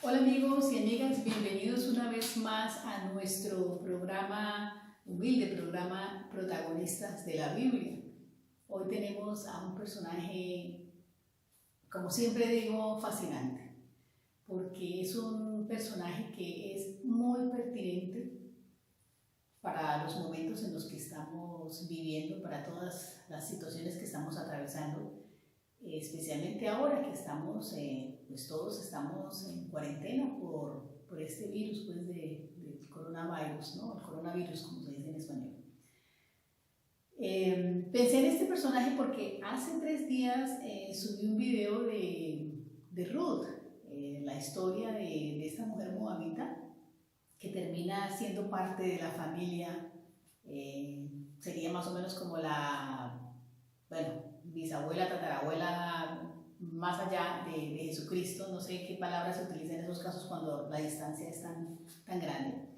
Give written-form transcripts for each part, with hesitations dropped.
Hola amigos y amigas, bienvenidos una vez más a nuestro programa, humilde programa Protagonistas de la Biblia. Hoy tenemos a un personaje, como siempre digo, fascinante, porque es un personaje que es muy pertinente para los momentos en los que estamos viviendo, para todas las situaciones que estamos atravesando. Especialmente ahora que estamos, pues todos estamos en cuarentena por este virus, pues del coronavirus, ¿no? El coronavirus, como se dice en español. Pensé en este personaje porque hace 3 días subí un video de Ruth, la historia de esta mujer moabita que termina siendo parte de la familia, sería más o menos como bisabuela, tatarabuela, más allá de Jesucristo. No sé qué palabras se utilizan en esos casos cuando la distancia es tan grande.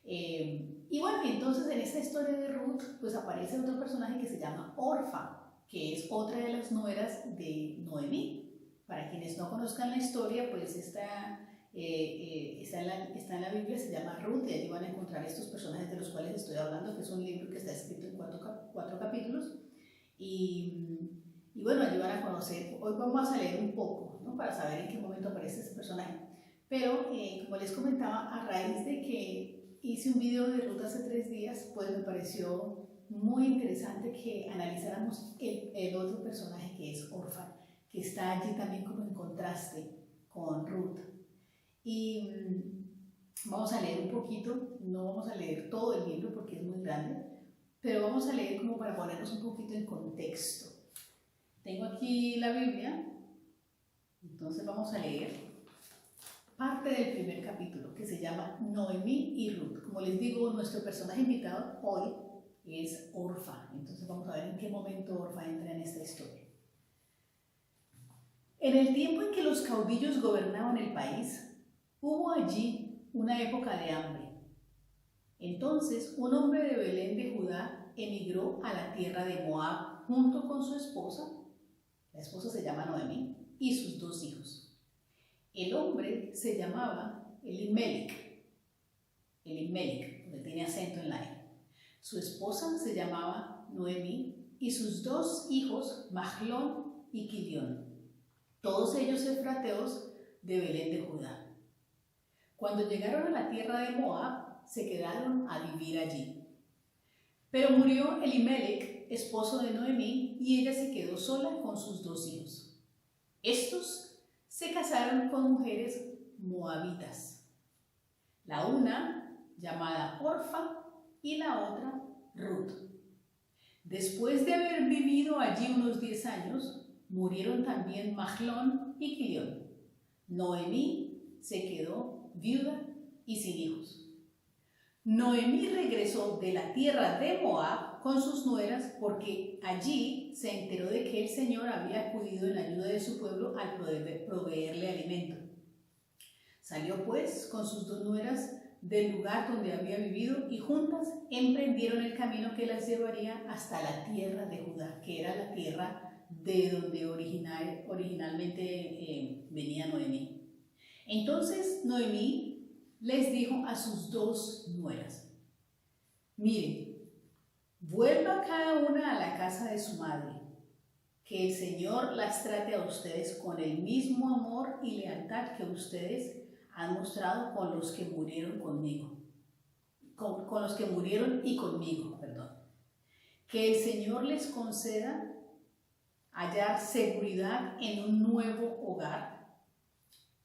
Y bueno, entonces en esta historia de Ruth, pues aparece otro personaje que se llama Orfa, que es otra de las nueras de Noemí. Para quienes no conozcan la historia, pues está en la Biblia, se llama Ruth, y allí van a encontrar estos personajes de los cuales estoy hablando, que es un libro que está escrito en 4 capítulos. Y bueno, allí van a conocer, hoy vamos a leer un poco, ¿no? Para saber en qué momento aparece este personaje. Pero como les comentaba, a raíz de que hice un video de Ruth hace 3 días, pues me pareció muy interesante que analizáramos el otro personaje, que es Orfa, que está allí también como en contraste con Ruth. Y vamos a leer un poquito, no vamos a leer todo el libro porque es muy grande, pero vamos a leer como para ponernos un poquito en contexto. Tengo aquí la Biblia, entonces vamos a leer parte del primer capítulo, que se llama Noemí y Ruth. Como les digo, nuestro personaje invitado hoy es Orfa, entonces vamos a ver en qué momento Orfa entra en esta historia. En el tiempo en que los caudillos gobernaban el país, hubo allí una época de hambre. Entonces un hombre de Belén de Judá emigró a la tierra de Moab junto con su esposa. La esposa se llama Noemí y sus 2 hijos. El hombre se llamaba Elimelec, porque tiene acento en la E. Su esposa se llamaba Noemí y sus 2 hijos, Mahlón y Quilión, todos ellos efrateos de Belén de Judá. Cuando llegaron a la tierra de Moab, se quedaron a vivir allí. Pero murió Elimelec, esposo de Noemí, y ella se quedó sola con sus 2 hijos. Estos se casaron con mujeres moabitas, la una llamada Orfa y la otra Ruth. Después de haber vivido allí unos 10 años, murieron también Mahlón y Quilión. Noemí se quedó viuda y sin hijos. Noemí regresó de la tierra de Moab con sus nueras porque allí se enteró de que el Señor había acudido en ayuda de su pueblo al proveerle alimento. Salió pues con sus 2 nueras del lugar donde había vivido y juntas emprendieron el camino que las llevaría hasta la tierra de Judá, que era la tierra de donde originalmente venía Noemí. Entonces Noemí les dijo a sus 2 nueras: miren, vuelva cada una a la casa de su madre, que el Señor las trate a ustedes con el mismo amor y lealtad que ustedes han mostrado con los que murieron conmigo, con los que murieron y conmigo, perdón. Que el Señor les conceda hallar seguridad en un nuevo hogar,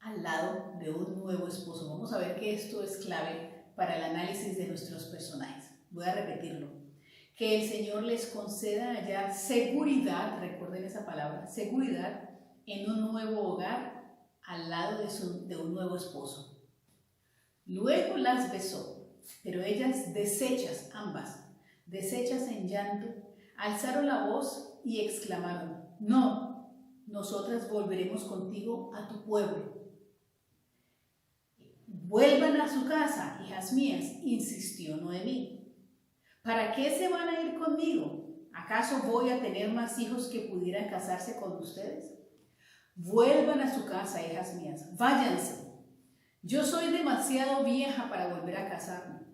al lado de un nuevo esposo. Vamos a ver que esto es clave para el análisis de nuestros personajes. Voy a repetirlo. Que el Señor les conceda hallar seguridad, recuerden esa palabra, seguridad, en un nuevo hogar, al lado de un nuevo esposo. Luego las besó, pero ellas, deshechas, ambas, deshechas en llanto, alzaron la voz y exclamaron: no, nosotras volveremos contigo a tu pueblo. Vuelvan a su casa, hijas mías, insistió Noemí. ¿Para qué se van a ir conmigo? ¿Acaso voy a tener más hijos que pudieran casarse con ustedes? Vuelvan a su casa, hijas mías, váyanse. Yo soy demasiado vieja para volver a casarme.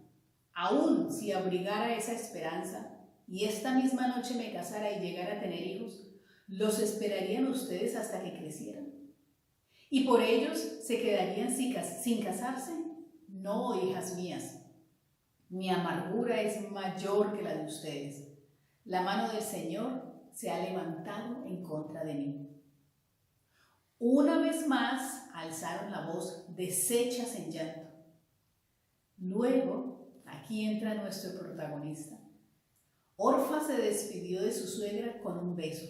Aún si abrigara esa esperanza y esta misma noche me casara y llegara a tener hijos, ¿los esperarían ustedes hasta que crecieran? ¿Y por ellos se quedarían sin casarse? No, hijas mías. Mi amargura es mayor que la de ustedes. La mano del Señor se ha levantado en contra de mí. Una vez más alzaron la voz, deshechas en llanto. Luego, aquí entra nuestro protagonista. Orfa se despidió de su suegra con un beso.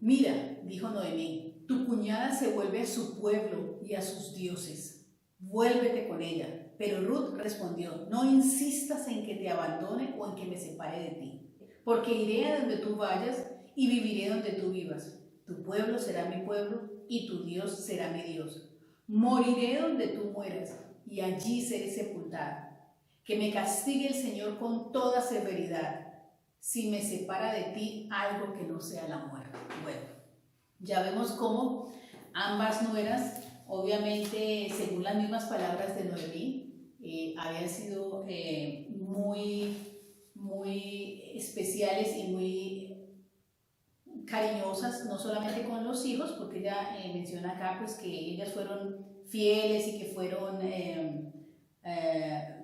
Mira, dijo Noemí, tu cuñada se vuelve a su pueblo y a sus dioses. Vuélvete con ella. Pero Ruth respondió, no insistas en que te abandone o en que me separe de ti, porque iré a donde tú vayas y viviré donde tú vivas. Tu pueblo será mi pueblo y tu Dios será mi Dios. Moriré donde tú mueras y allí seré sepultada. Que me castigue el Señor con toda severidad si me separa de ti algo que no sea la muerte. Bueno, ya vemos cómo ambas nueras, obviamente según las mismas palabras de Noemí, habían sido muy especiales y muy cariñosas, no solamente con los hijos, porque ella menciona acá pues, que ellas fueron fieles y que fueron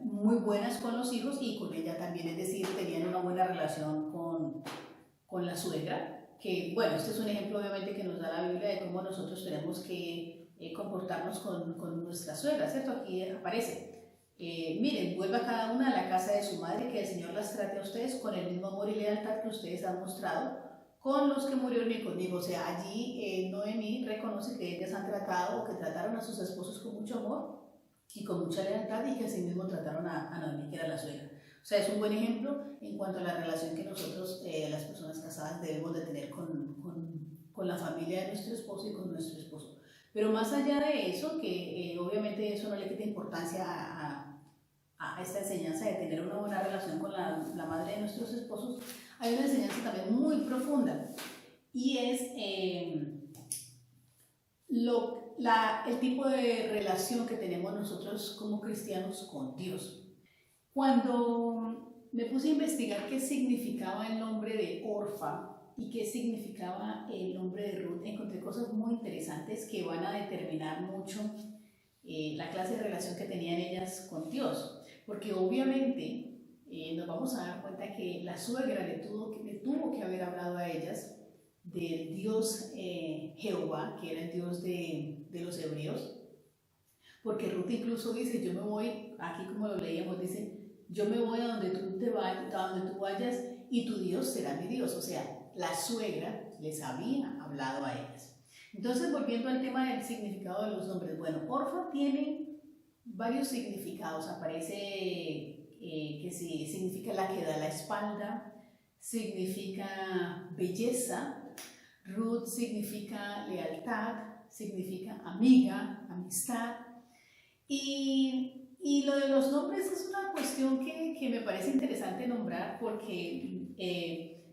muy buenas con los hijos y con ella también, es decir, tenían una buena relación con la suegra, que bueno, este es un ejemplo obviamente que nos da la Biblia de cómo nosotros tenemos que comportarnos con nuestra suegra, ¿cierto? Aquí aparece. Miren, vuelva cada una a la casa de su madre, que el Señor las trate a ustedes con el mismo amor y lealtad que ustedes han mostrado con los que murieron y conmigo. O sea, allí Noemí reconoce que ellas han tratado o que trataron a sus esposos con mucho amor y con mucha lealtad y que así mismo trataron a Noemí, que era la suegra. O sea, es un buen ejemplo en cuanto a la relación que nosotros, las personas casadas, debemos de tener con la familia de nuestro esposo y con nuestro esposo. Pero más allá de eso, que obviamente eso no le quita importancia a esta enseñanza de tener una buena relación con la madre de nuestros esposos, hay una enseñanza también muy profunda y es el tipo de relación que tenemos nosotros como cristianos con Dios. Cuando me puse a investigar qué significaba el nombre de Orfa y qué significaba el nombre de Ruth, encontré cosas muy interesantes que van a determinar mucho la clase de relación que tenían ellas con Dios, porque obviamente nos vamos a dar cuenta que la suegra le tuvo que haber hablado a ellas del Dios Jehová, que era el Dios de los hebreos, porque Ruth incluso dice, yo me voy, aquí como lo leíamos, dice, yo me voy a donde tú vayas y tu Dios será mi Dios. O sea, la suegra les había hablado a ellas. Entonces, volviendo al tema del significado de los nombres, bueno, Orfa tiene varios significados. Aparece que significa la que da la espalda, significa belleza. Ruth significa lealtad, significa amiga, amistad. Y lo de los nombres es una cuestión que me parece interesante nombrar porque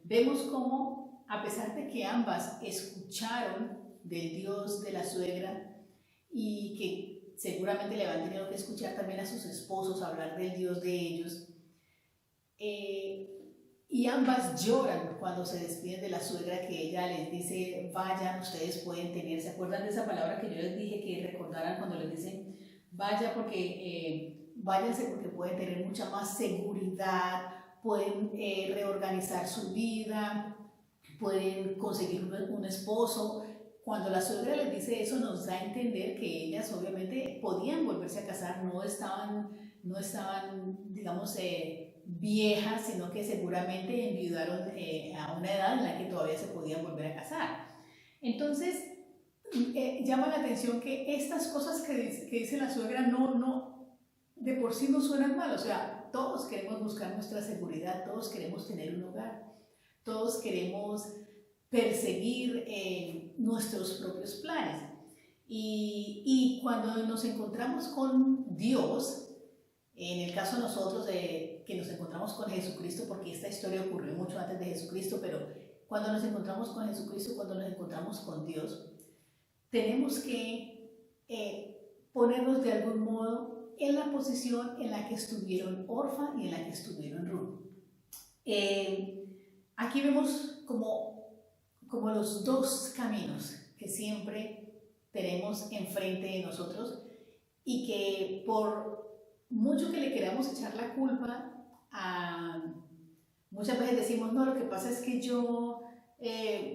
vemos cómo, a pesar de que ambas escucharon del Dios de la suegra y que seguramente le han tenido que escuchar también a sus esposos hablar del Dios de ellos, y ambas lloran cuando se despiden de la suegra, que ella les dice, vayan, ustedes pueden tener, ¿se acuerdan de esa palabra que yo les dije que recordaran cuando les dicen, váyanse porque pueden tener mucha más seguridad, pueden reorganizar su vida, pueden conseguir un esposo? Cuando la suegra les dice eso, nos da a entender que ellas obviamente podían volverse a casar, no estaban digamos, viejas, sino que seguramente enviudaron a una edad en la que todavía se podían volver a casar. Entonces, llama la atención que estas cosas que dice la suegra de por sí no suenan mal. O sea, todos queremos buscar nuestra seguridad, todos queremos tener un hogar, todos queremos perseguir nuestros propios planes. Y cuando nos encontramos con Dios, en el caso de nosotros que nos encontramos con Jesucristo, porque esta historia ocurrió mucho antes de Jesucristo, pero cuando nos encontramos con Jesucristo, cuando nos encontramos con Dios, tenemos que ponernos de algún modo en la posición en la que estuvieron Orfa y en la que estuvieron Ruth. Aquí vemos como los dos caminos que siempre tenemos enfrente de nosotros y que por mucho que le queramos echar la culpa muchas veces decimos, no, lo que pasa es que yo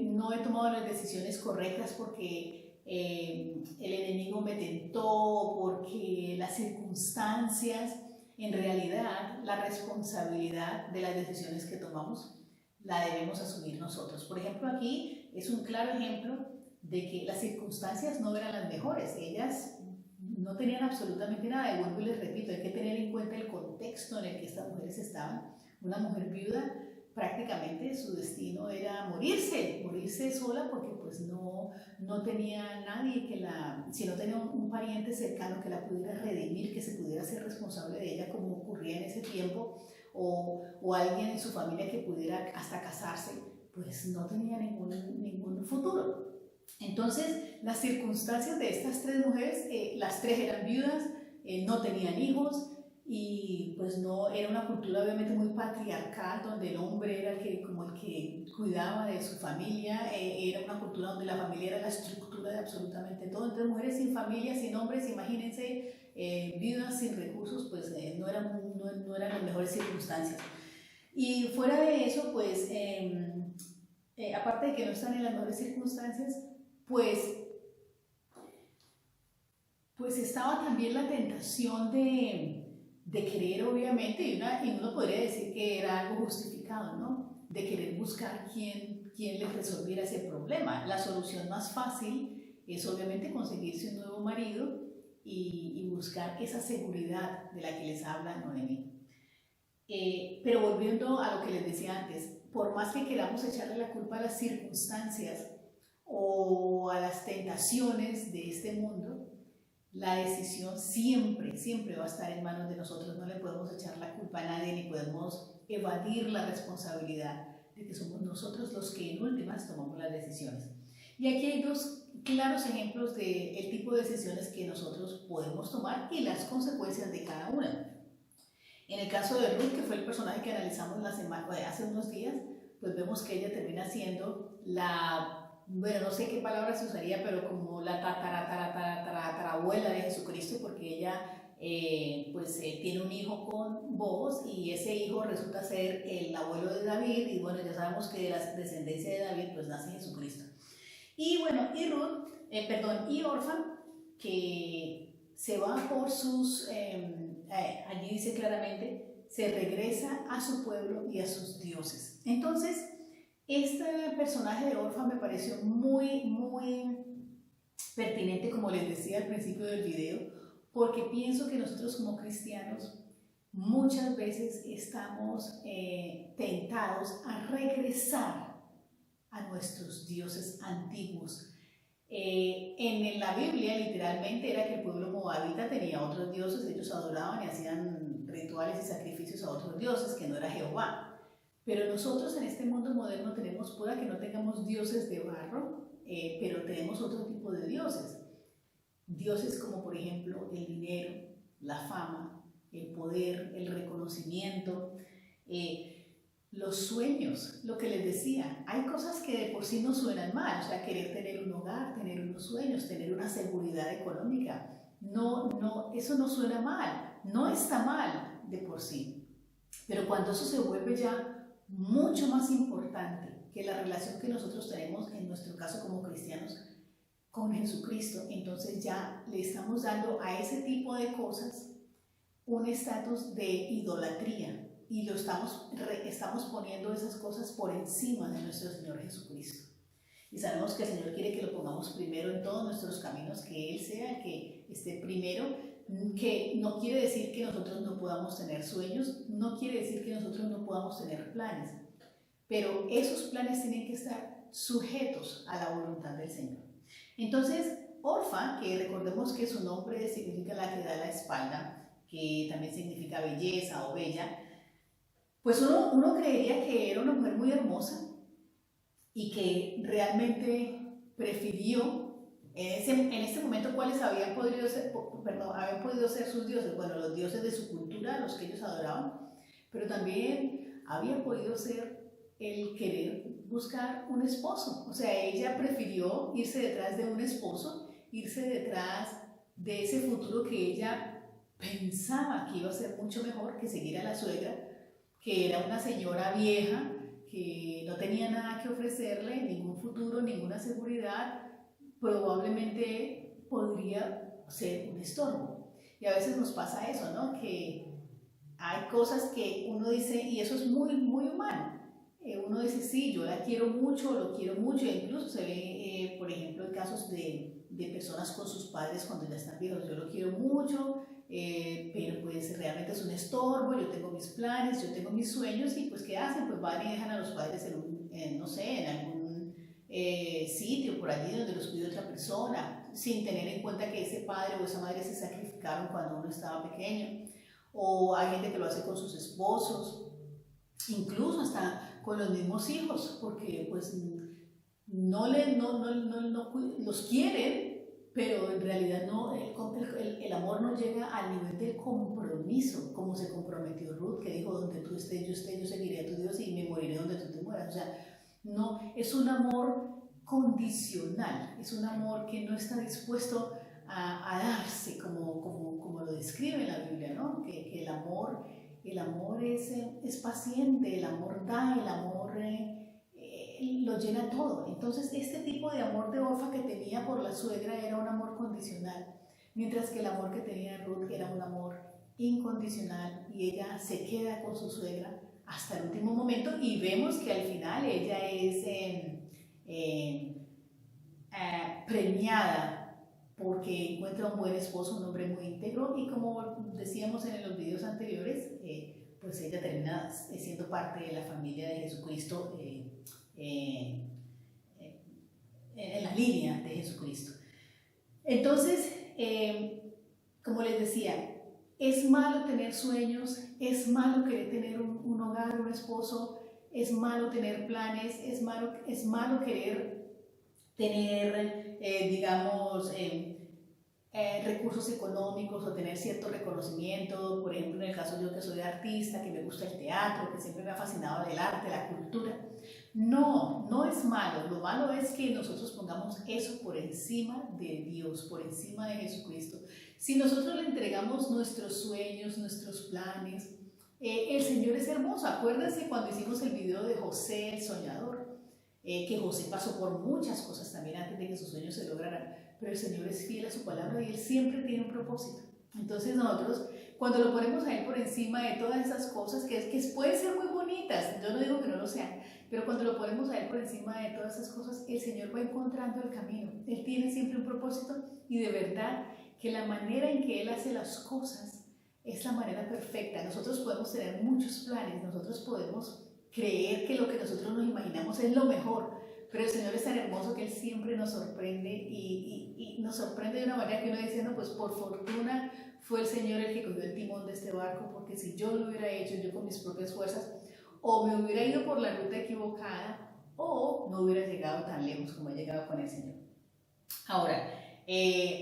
no he tomado las decisiones correctas porque el enemigo me tentó, porque las circunstancias. En realidad, la responsabilidad de las decisiones que tomamos la debemos asumir nosotros. Por ejemplo, aquí es un claro ejemplo de que las circunstancias no eran las mejores. Ellas no tenían absolutamente nada. Y vuelvo y les repito, hay que tener en cuenta el contexto en el que estas mujeres estaban. Una mujer viuda, prácticamente su destino era morirse sola, porque pues no tenía nadie si no tenía un pariente cercano que la pudiera redimir, que se pudiera ser responsable de ella como ocurría en ese tiempo, o alguien en su familia que pudiera hasta casarse, pues no tenía ningún futuro. Entonces, las circunstancias de estas tres mujeres, las tres eran viudas, no tenían hijos, y pues no era una cultura obviamente muy patriarcal, donde el hombre era el que cuidaba de su familia. Era una cultura donde la familia era la estructura de absolutamente todo. Entonces, mujeres sin familia, sin hombres, imagínense, viudas sin recursos, pues no eran las mejores circunstancias. Y fuera de eso, pues aparte de que no están en las mejores circunstancias, pues estaba también la tentación de querer, obviamente, y uno podría decir que era algo justificado, ¿no? De querer buscar quién les resolviera ese problema. La solución más fácil es obviamente conseguirse un nuevo marido y buscar esa seguridad de la que les habla Noemí. Pero volviendo a lo que les decía antes, por más que queramos echarle la culpa a las circunstancias o a las tentaciones de este mundo, la decisión siempre va a estar en manos de nosotros. No le podemos echar la culpa a nadie, ni podemos evadir la responsabilidad de que somos nosotros los que en últimas tomamos las decisiones. Y aquí hay dos claros ejemplos del tipo de decisiones que nosotros podemos tomar y las consecuencias de cada una. En el caso de Ruth, que fue el personaje que analizamos hace unos días, pues vemos que ella termina siendo bueno, no sé qué palabra se usaría, pero como la tatarabuela de Jesucristo, porque ella tiene un hijo con Booz, y ese hijo resulta ser el abuelo de David, y bueno, ya sabemos que de la descendencia de David pues nace Jesucristo. Y bueno, y Orfa, que se va por sus, allí dice claramente, se regresa a su pueblo y a sus dioses. Entonces, este personaje de Orfa me pareció muy pertinente, como les decía al principio del video, porque pienso que nosotros como cristianos muchas veces estamos tentados a regresar a nuestros dioses antiguos. En la Biblia literalmente era que el pueblo moabita tenía otros dioses, ellos adoraban y hacían rituales y sacrificios a otros dioses que no era Jehová. Pero nosotros en este mundo moderno tenemos, pueda que no tengamos dioses de barro, pero tenemos otro tipo de dioses. Dioses como por ejemplo el dinero, la fama, el poder, el reconocimiento, los sueños, lo que les decía. Hay cosas que de por sí no suenan mal, o sea, querer tener un hogar, tener unos sueños, tener una seguridad económica. No, eso no suena mal, no está mal de por sí. Pero cuando eso se vuelve ya mucho más importante que la relación que nosotros tenemos, en nuestro caso como cristianos, con Jesucristo, entonces ya le estamos dando a ese tipo de cosas un estatus de idolatría y estamos poniendo esas cosas por encima de nuestro Señor Jesucristo. Y sabemos que el Señor quiere que lo pongamos primero en todos nuestros caminos, que Él sea el que esté primero, que no quiere decir que nosotros no podamos tener sueños, no quiere decir que nosotros no podamos tener planes, pero esos planes tienen que estar sujetos a la voluntad del Señor. Entonces, Orfa, que recordemos que su nombre significa la que da la espalda, que también significa belleza o bella, pues uno creería que era una mujer muy hermosa y que realmente prefirió En este momento, ¿cuáles habían podido ser, habían podido ser sus dioses? Bueno, los dioses de su cultura, los que ellos adoraban, pero también había podido ser el querer buscar un esposo. O sea, ella prefirió irse detrás de un esposo, irse detrás de ese futuro que ella pensaba que iba a ser mucho mejor que seguir a la suegra, que era una señora vieja, que no tenía nada que ofrecerle, ningún futuro, ninguna seguridad, probablemente podría ser un estorbo. Y a veces nos pasa eso, ¿no? Que hay cosas que uno dice, y eso es muy, muy humano. Uno dice, sí, yo la quiero mucho, lo quiero mucho, e incluso se ve, por ejemplo, en casos de personas con sus padres cuando ya están viejos, yo lo quiero mucho, pero pues realmente es un estorbo, yo tengo mis planes, yo tengo mis sueños, y pues ¿qué hacen? Pues van y dejan a los padres no sé, en algún sitio por allí donde los cuide otra persona, sin tener en cuenta que ese padre o esa madre se sacrificaron cuando uno estaba pequeño. O hay gente que lo hace con sus esposos, incluso hasta con los mismos hijos, porque pues no los quieren, pero en realidad no, el amor no llega al nivel del compromiso, como se comprometió Ruth, que dijo, donde tú estés, yo seguiré a tu Dios y me moriré donde tú te mueras. O sea, no, es un amor condicional, es un amor que no está dispuesto a darse como lo describe la Biblia, ¿no? Que el amor es paciente, el amor da, el amor lo llena todo. Entonces, este tipo de amor de Orfa que tenía por la suegra era un amor condicional, mientras que el amor que tenía Ruth era un amor incondicional, y ella se queda con su suegra hasta el último momento, y vemos que al final ella es premiada porque encuentra un buen esposo, un hombre muy íntegro, y como decíamos en los videos anteriores, pues ella termina siendo parte de la familia de Jesucristo, en la línea de Jesucristo. Entonces, como les decía, es malo tener sueños, es malo querer tener un hogar, un esposo, es malo tener planes, es malo querer tener, recursos económicos o tener cierto reconocimiento. Por ejemplo, en el caso yo que soy artista, que me gusta el teatro, que siempre me ha fascinado el arte, la cultura. No es malo. Lo malo es que nosotros pongamos eso por encima de Dios, por encima de Jesucristo. Si nosotros le entregamos nuestros sueños, nuestros planes, el Señor es hermoso. Acuérdense cuando hicimos el video de José el soñador, que José pasó por muchas cosas también antes de que sus sueños se lograran, pero el Señor es fiel a su palabra y Él siempre tiene un propósito. Entonces nosotros, cuando lo ponemos a Él por encima de todas esas cosas que pueden ser muy bonitas, yo no digo que no lo sean, pero cuando lo ponemos a Él por encima de todas esas cosas, el Señor va encontrando el camino. Él tiene siempre un propósito, y de verdad que la manera en que Él hace las cosas es la manera perfecta. Nosotros podemos tener muchos planes, nosotros podemos creer que lo que nosotros nos imaginamos es lo mejor, pero el Señor es tan hermoso que Él siempre nos sorprende, y nos sorprende de una manera que uno dice, no, pues por fortuna fue el Señor el que cogió el timón de este barco, porque si yo lo hubiera hecho yo con mis propias fuerzas, o me hubiera ido por la ruta equivocada, o no hubiera llegado tan lejos como he llegado con el Señor. Ahora,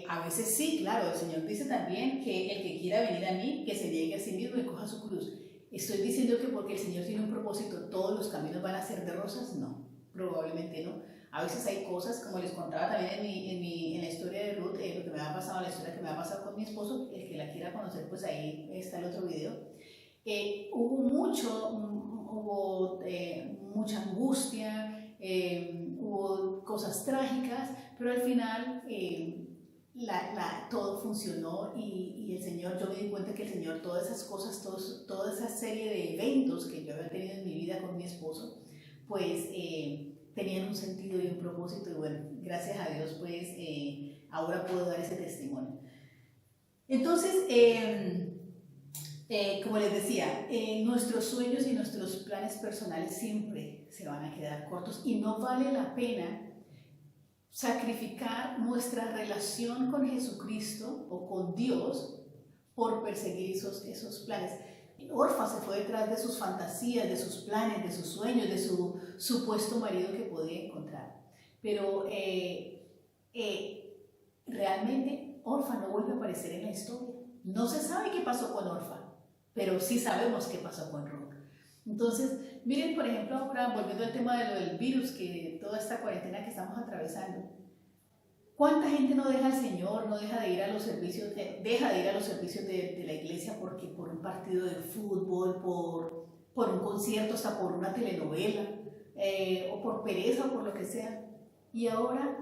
a veces sí, claro, el Señor dice también que el que quiera venir a mí, que se llegue a sí mismo y coja su cruz. ¿Estoy diciendo que porque el Señor tiene un propósito todos los caminos van a ser de rosas? No, probablemente no. A veces hay cosas, como les contaba también en la historia de Ruth, lo que me ha pasado, la historia que me ha pasado con mi esposo. El que la quiera conocer, pues ahí está el otro video. Hubo mucha angustia, hubo cosas trágicas, pero al final todo funcionó, y el Señor, yo me di cuenta que el Señor, todas esas cosas, toda esa serie de eventos que yo había tenido en mi vida con mi esposo, pues tenían un sentido y un propósito, y bueno, gracias a Dios, pues ahora puedo dar ese testimonio. Entonces, como les decía, nuestros sueños y nuestros planes personales siempre se van a quedar cortos, y no vale la pena sacrificar nuestra relación con Jesucristo o con Dios por perseguir esos planes. Orfa se fue detrás de sus fantasías, de sus planes, de sus sueños, de su supuesto marido que podía encontrar. Pero realmente Orfa no vuelve a aparecer en la historia. No se sabe qué pasó con Orfa, pero sí sabemos qué pasó con Ruth. Entonces, miren, por ejemplo, ahora volviendo al tema de lo del virus, que toda esta cuarentena que estamos atravesando, ¿cuánta gente no deja al Señor, no deja de ir a los servicios, de la iglesia porque por un partido de fútbol, por un concierto, hasta por una telenovela, o por pereza o por lo que sea? Y ahora,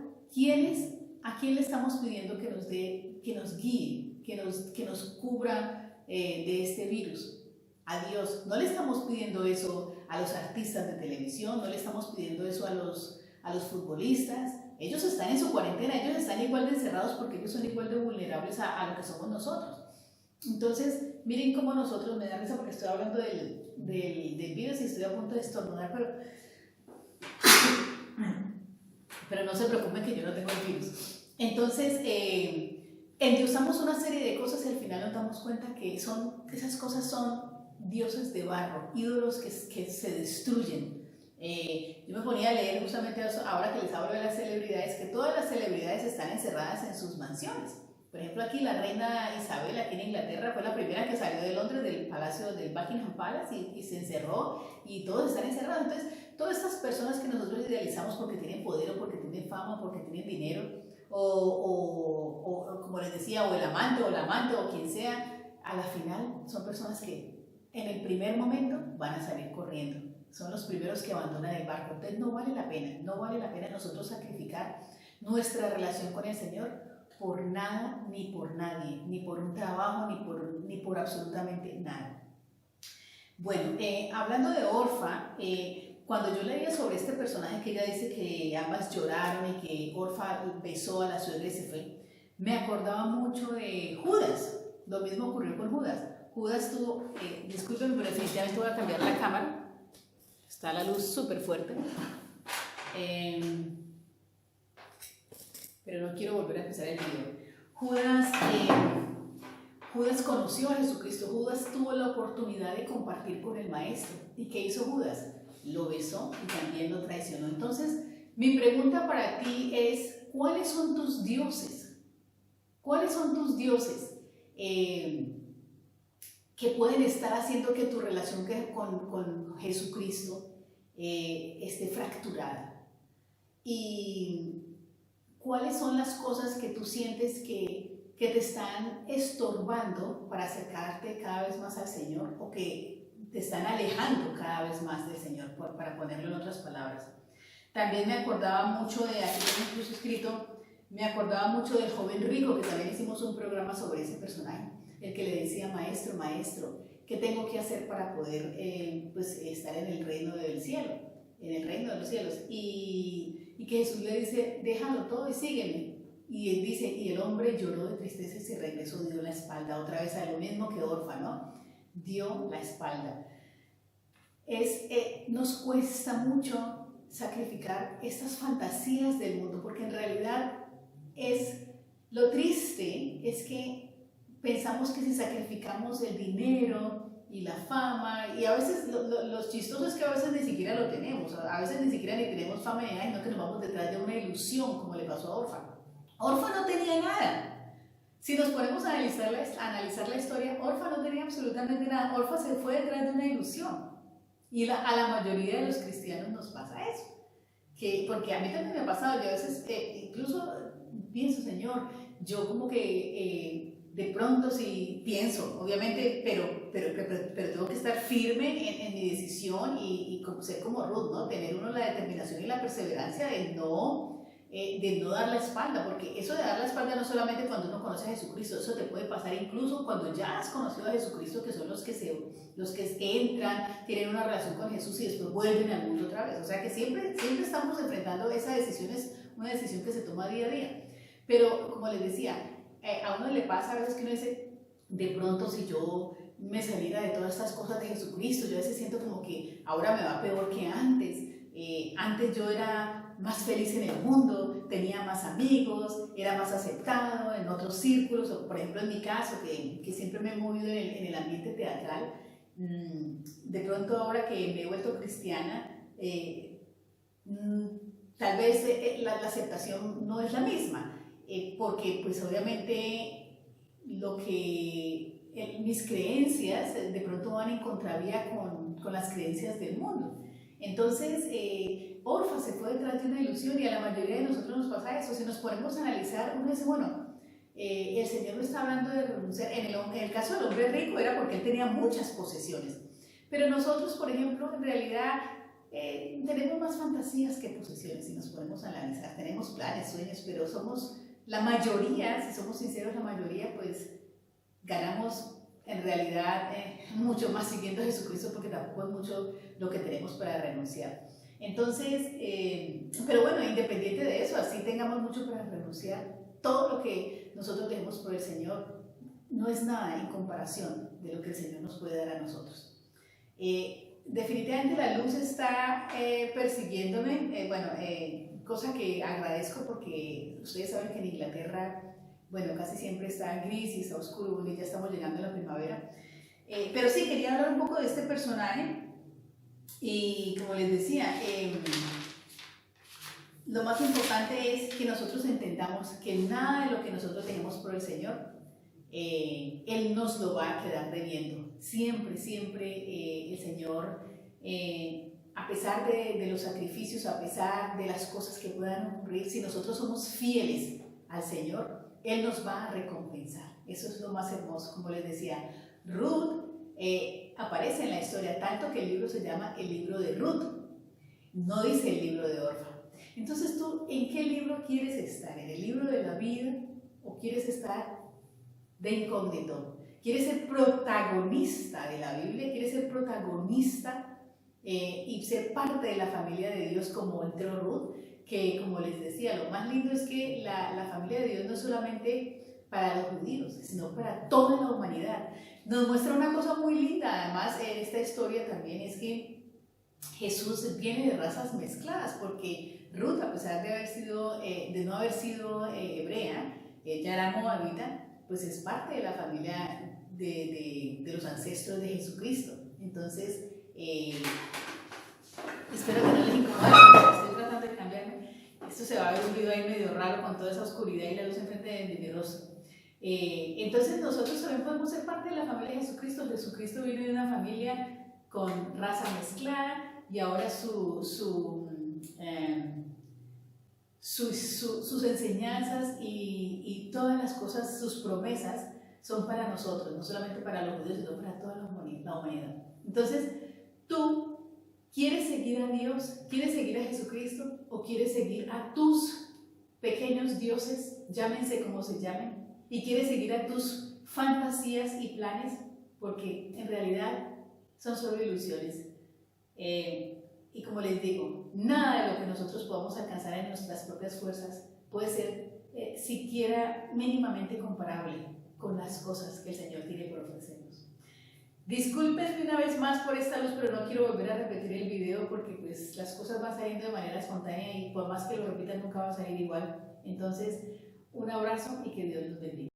¿a quién le estamos pidiendo que nos dé, que nos guíe, que nos cubra de este virus? A Dios. No le estamos pidiendo eso a los artistas de televisión, no le estamos pidiendo eso a los futbolistas. Ellos están en su cuarentena, ellos están igual de encerrados porque ellos son igual de vulnerables a lo que somos nosotros. Entonces, miren cómo nosotros, me da risa porque estoy hablando del virus y estoy a punto de estornudar, pero no se preocupen que yo no tengo el virus. Entonces, endiosamos una serie de cosas y al final nos damos cuenta que esas cosas son dioses de barro, ídolos que se destruyen. Yo me ponía a leer justamente ahora que les hablo de las celebridades, que todas las celebridades están encerradas en sus mansiones. Por ejemplo, aquí la reina Isabel, aquí en Inglaterra, fue la primera que salió de Londres, del palacio del Buckingham Palace, y se encerró, y todos están encerrados. Entonces, todas estas personas que nosotros idealizamos porque tienen poder, o porque tienen fama, porque tienen dinero, o como les decía, o el amante, o quien sea, a la final son personas que en el primer momento van a salir corriendo. Son los primeros que abandonan el barco. Entonces no vale la pena nosotros sacrificar nuestra relación con el Señor por nada ni por nadie, ni por un trabajo, ni por absolutamente nada. Bueno, hablando de Orfa, cuando yo leía sobre este personaje que ella dice que ambas lloraron y que Orfa besó a la suegra y se fue, me acordaba mucho de Judas. Lo mismo ocurrió con Judas. Judas tuvo, discúlpenme, pero definitivamente voy a cambiar la cámara. Está la luz súper fuerte. Pero no quiero volver a empezar el video. Judas conoció a Jesucristo. Judas tuvo la oportunidad de compartir con el Maestro. ¿Y qué hizo Judas? Lo besó y también lo traicionó. Entonces, mi pregunta para ti es, ¿cuáles son tus dioses? ¿Cuáles son tus dioses que pueden estar haciendo que tu relación con Jesucristo esté fracturada? ¿Y cuáles son las cosas que tú sientes que te están estorbando para acercarte cada vez más al Señor, o que te están alejando cada vez más del Señor, para ponerlo en otras palabras? También me acordaba mucho de, aquí tengo incluso escrito, me acordaba mucho del joven rico, que también hicimos un programa sobre ese personaje, el que le decía, maestro, maestro, ¿qué tengo que hacer para poder pues, estar en el reino del cielo, en el reino de los cielos? Y que Jesús le dice, déjalo todo y sígueme. Y él dice, y el hombre lloró de tristeza y se regresó, dio la espalda, otra vez a lo mismo que Orfa, ¿no? Dio la espalda. Nos cuesta mucho sacrificar estas fantasías del mundo, porque en realidad lo triste es que pensamos que si sacrificamos el dinero y la fama, y a veces los chistosos es que a veces ni siquiera lo tenemos, a veces ni siquiera ni tenemos fama ni nada, sino que nos vamos detrás de una ilusión, como le pasó a Orfa. Orfa no tenía nada. Si nos ponemos a analizar la historia, Orfa no tenía absolutamente nada. Orfa se fue detrás de una ilusión. Y a la mayoría de los cristianos nos pasa eso. Porque a mí también me ha pasado, yo a veces incluso pienso, Señor, yo como que de pronto sí pienso, obviamente, pero tengo que estar firme en mi decisión y ser como Ruth, ¿no? Tener uno la determinación y la perseverancia de no dar la espalda, porque eso de dar la espalda no solamente cuando uno conoce a Jesucristo, eso te puede pasar incluso cuando ya has conocido a Jesucristo, que son los que entran, tienen una relación con Jesús y después vuelven al mundo otra vez. O sea que siempre estamos enfrentando esa decisión, es una decisión que se toma día a día. Pero como les decía, a uno le pasa a veces que uno dice, de pronto si yo me saliera de todas estas cosas de Jesucristo, yo a veces siento como que ahora me va peor que antes. Antes yo era más feliz en el mundo, tenía más amigos, era más aceptado en otros círculos, o por ejemplo en mi caso, que siempre me he movido en el ambiente teatral, de pronto ahora que me he vuelto cristiana, tal vez la aceptación no es la misma. porque pues obviamente mis creencias de pronto van en contravía con las creencias del mundo. Entonces, Orfa se fue detrás de una ilusión y a la mayoría de nosotros nos pasa eso. Si nos ponemos a analizar, uno dice, bueno, el Señor no está hablando de renunciar. En el caso del hombre rico era porque él tenía muchas posesiones. Pero nosotros, por ejemplo, en realidad tenemos más fantasías que posesiones si nos ponemos a analizar. Tenemos planes, sueños, pero somos la mayoría, si somos sinceros, la mayoría, pues ganamos en realidad mucho más siguiendo a Jesucristo porque tampoco es mucho lo que tenemos para renunciar. Entonces, pero bueno, independiente de eso, así tengamos mucho para renunciar, todo lo que nosotros dejemos por el Señor no es nada en comparación de lo que el Señor nos puede dar a nosotros. Definitivamente la luz está persiguiéndome, cosa que agradezco porque ustedes saben que en Inglaterra, bueno, casi siempre está gris y está oscuro, porque ya estamos llegando a la primavera. Pero sí, quería hablar un poco de este personaje y como les decía, lo más importante es que nosotros entendamos que nada de lo que nosotros tenemos por el Señor, Él nos lo va a quedar debiendo. Siempre, siempre el Señor, a pesar de los sacrificios, a pesar de las cosas que puedan ocurrir, si nosotros somos fieles al Señor, Él nos va a recompensar. Eso es lo más hermoso. Como les decía, Ruth aparece en la historia, tanto que el libro se llama el libro de Ruth, no dice el libro de Orfa. Entonces tú, ¿en qué libro quieres estar? ¿En el libro de la vida o quieres estar de incógnito? ¿Quieres ser protagonista de la Biblia? ¿Quieres ser protagonista y ser parte de la familia de Dios como entró Ruth? Que como les decía, lo más lindo es que la familia de Dios no es solamente para los judíos, sino para toda la humanidad. Nos muestra una cosa muy linda, además, en esta historia también es que Jesús viene de razas mezcladas, porque Ruth, a pesar de no haber sido hebrea, ella era moabita, pues es parte de la familia de los ancestros de Jesucristo. Entonces, espero que no les incomode, estoy tratando de cambiarme. Esto se va a ver un video ahí medio raro con toda esa oscuridad y la luz enfrente de mi rostro. Entonces nosotros también podemos ser parte de la familia de Jesucristo. Jesucristo viene de una familia con raza mezclada y ahora sus enseñanzas y todas las cosas, sus promesas son para nosotros, no solamente para los judíos, sino para toda la humanidad. Entonces, ¿tú quieres seguir a Dios? ¿Quieres seguir a Jesucristo? ¿O quieres seguir a tus pequeños dioses, llámense como se llamen? ¿Y quieres seguir a tus fantasías y planes? Porque en realidad son solo ilusiones. Y como les digo, nada de lo que nosotros podamos alcanzar en nuestras propias fuerzas puede ser siquiera mínimamente comparable con las cosas que el Señor tiene por ofrecernos. Discúlpenme una vez más por esta luz, pero no quiero volver a repetir el video porque pues las cosas van saliendo de manera espontánea y por más que lo repitan nunca va a salir igual. Entonces, un abrazo y que Dios los bendiga.